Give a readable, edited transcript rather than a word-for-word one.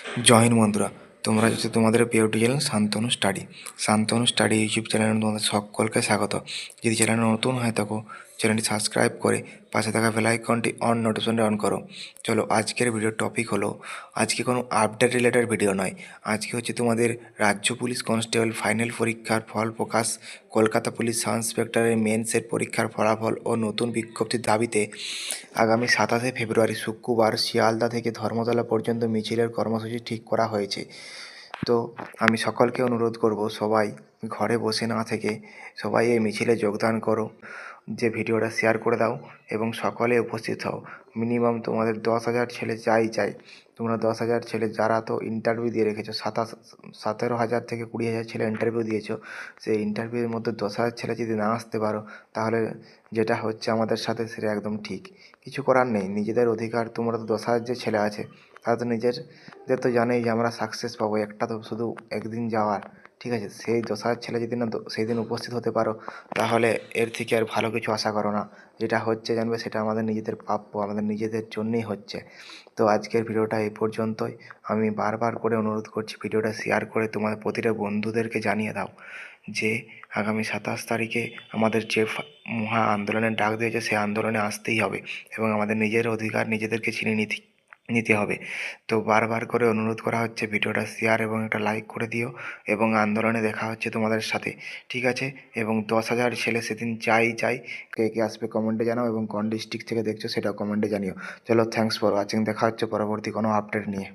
জয় হিন্দ বন্ধুরা, তোমরা হচ্ছে তোমাদের প্রিয় চ্যানেল শান্তনু স্টাডি ইউটিউব চ্যানেলে তোমাদের সকলকে স্বাগত। যদি চ্যানেলে নতুন হয়ে থাকো, চ্যানেলটি সাবস্ক্রাইব করে পাশে থাকা বেল আইকনটি অন নোটিফিকেশনটি অন করো। চলো, আজকের ভিডিওর টপিক হলো, আজকে কোনো আপডেট রিলেটেড ভিডিও নয়, আজকে হচ্ছে তোমাদের রাজ্য পুলিশ কনস্টেবল ফাইনাল পরীক্ষার ফল প্রকাশ, কলকাতা পুলিশ সাব ইন্সপেক্টরের মেন্সের পরীক্ষার ফলাফল ও নতুন বিজ্ঞপ্তির দাবিতে আগামী 27শে ফেব্রুয়ারি শুক্রবার শিয়ালদা থেকে ধর্মতলা পর্যন্ত মিছিলের কর্মসূচি ঠিক করা হয়েছে। তো আমি সকলকে অনুরোধ করব, সবাই ঘরে বসে না থেকে সবাই এই মিছিলে যোগদান করো, যে ভিডিওটা শেয়ার করে দাও এবং সকলে উপস্থিত হও। মিনিমাম তোমাদের 10,000 ছেলে চাই। তোমরা 10,000 ছেলে যারা তো ইন্টারভিউ দিয়ে রেখেছো, 17,000 থেকে 20,000 ছেলে ইন্টারভিউ দিয়েছো, সেই ইন্টারভিউর মধ্যে 10,000 ছেলে যদি না আসতে পারো, তাহলে যেটা হচ্ছে আমাদের সাথে সেটা একদম ঠিক। কিছু করার নেই, নিজেদের অধিকার। তোমরা তো 10,000 যে ছেলে আছে তারা তো নিজেদের তো জানেই যে আমরা সাকসেস পাবো, একটা তো শুধু একদিন যাওয়ার, ঠিক আছে? সেই 10,000 ছেলে যদি না সেই দিন উপস্থিত হতে পারো, তাহলে এর থেকে আর ভালো কিছু আশা করো না। যেটা হচ্ছে জানবে, সেটা আমাদের নিজেদের প্রাপ্য, আমাদের নিজেদের জন্যই হচ্ছে। তো আজকের ভিডিওটা এই পর্যন্তই। আমি বারবার করে অনুরোধ করছি, ভিডিওটা শেয়ার করে তোমাদের প্রতিটা বন্ধুদেরকে জানিয়ে দাও যে আগামী 27 তারিখে আমাদের যে মহা আন্দোলনের ডাক দিয়েছে, সেই আন্দোলনে আসতেই হবে এবং আমাদের নিজের অধিকার নিজেদেরকে ছিনিয়ে নিতে হবে। তো বারবার করে অনুরোধ করা হচ্ছে, ভিডিওটা শেয়ার এবং একটা লাইক করে দিও এবং আন্দোলনে দেখা হচ্ছে তোমাদের সাথে, ঠিক আছে? এবং 10,000 ছেলে সেদিন চাই। কে কে আসবে কমেন্টে জানাও এবং কোন ডিস্ট্রিক্ট থেকে দেখছো সেটাও কমেন্টে জানিও। চলো, থ্যাঙ্কস ফর ওয়াচিং। দেখা হচ্ছে পরবর্তী কোনো আপডেট নিয়ে।